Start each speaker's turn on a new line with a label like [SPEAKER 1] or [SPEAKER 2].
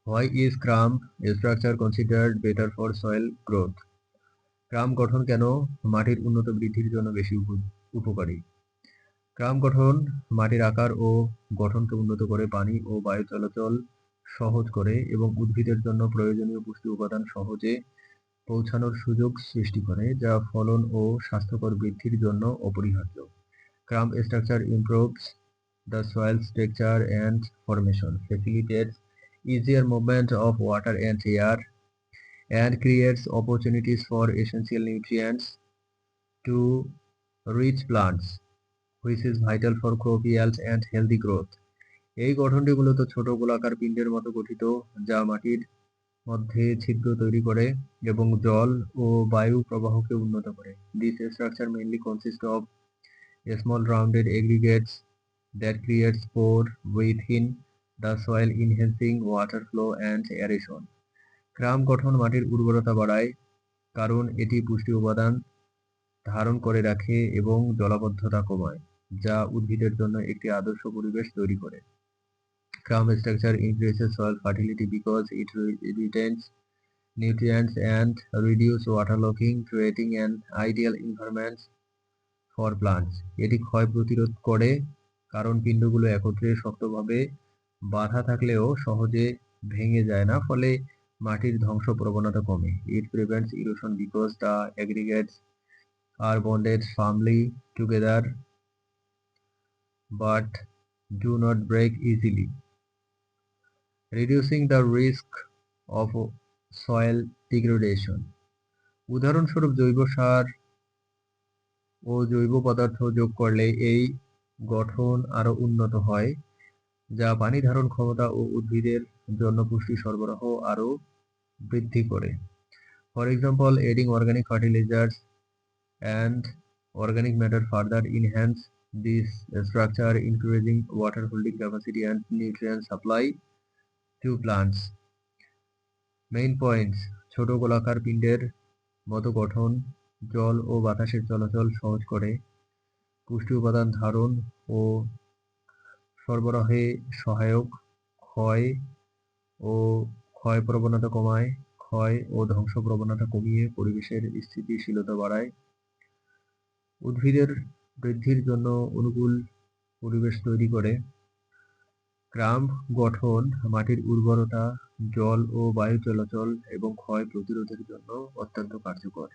[SPEAKER 1] Why is crumb structure considered better for soil growth? ক্রাম গঠন কেন মাটির উন্নত বৃদ্ধির জন্য বেশি উপকারী? ক্রাম গঠন মাটির আকার ও গঠনকে উন্নত করে, পানি ও বায়ু চলাচল সহজ করে এবং উদ্ভিদের জন্য প্রয়োজনীয় পুষ্টি উপাদান সহজে পৌঁছানোর সুযোগ সৃষ্টি করে, যা ফলন ও স্বাস্থ্যকর বৃদ্ধির জন্য অপরিহার্য। ক্রাম structure improves the soil structure and formation, facilitates easier movement of water and air, and creates opportunities for essential nutrients to reach plants, which is vital for crop yields and healthy growth. এই গঠনটি মূলত ছোট গোলাকার পিণ্ডের মতো গঠিত, যা মাটির মধ্যে ছিদ্র তৈরি করে এবং জল ও বায়ু প্রবাহকে উন্নত করে। This structure mainly consists of small rounded aggregates that creates pore within the soil, enhancing water flow and aeration. ক্রাম গঠন মাটির উর্বরতা বাড়ায় কারণ এটি পুষ্টি উপাদান ধারণ করে রাখে এবং জলাবদ্ধতা কমায়, যা উদ্ভিদের জন্য একটি আদর্শ পরিবেশ তৈরি করে। Crumb structure increases soil fertility because it retains nutrients and reduces waterlogging, creating an ideal environment for plants. এটি ক্ষয় প্রতিরোধ করে কারণ পিণ্ডগুলো একত্রে শক্তভাবে বাঁধা থাকলেও সহজে ভেঙে যায় না, ফলে মাটির ধ্বংস প্রবণতা কমে। It prevents erosion because the aggregates are bonded firmly together but do not break easily, reducing the risk of soil degradation. উদাহরণস্বরূপ জৈব সার ও জৈব পদার্থ যোগ করলে এই গঠন আরো উন্নত হয়, যা পানি ধারণ ক্ষমতা ও উদ্ভিদের জন্য পুষ্টি সরবরাহ আরো বৃদ্ধি করে। For example, adding organic fertilizers and organic matter further enhance this structure, increasing water holding capacity and nutrient supply to plants. Main points: ছোট গোলাকার পিণ্ডের মতো গঠন জল ও বাতাসের চলাচল সহজ করে, পুষ্টি উপাদান ধারণ ও সরবরাহে সহায়ক, ক্ষয় ও ক্ষয় প্রবণতা কমায়, ক্ষয় ও ধ্বংস প্রবণতা কমিয়ে পরিবেশের স্থিতিশীলতা বাড়ায়, উদ্ভিদের বৃদ্ধির জন্য অনুকূল পরিবেশ তৈরি করে। ক্রাম গঠন মাটির উর্বরতা, জল ও বায়ু চলাচল এবং ক্ষয় প্রতিরোধের জন্য অত্যন্ত কার্যকর।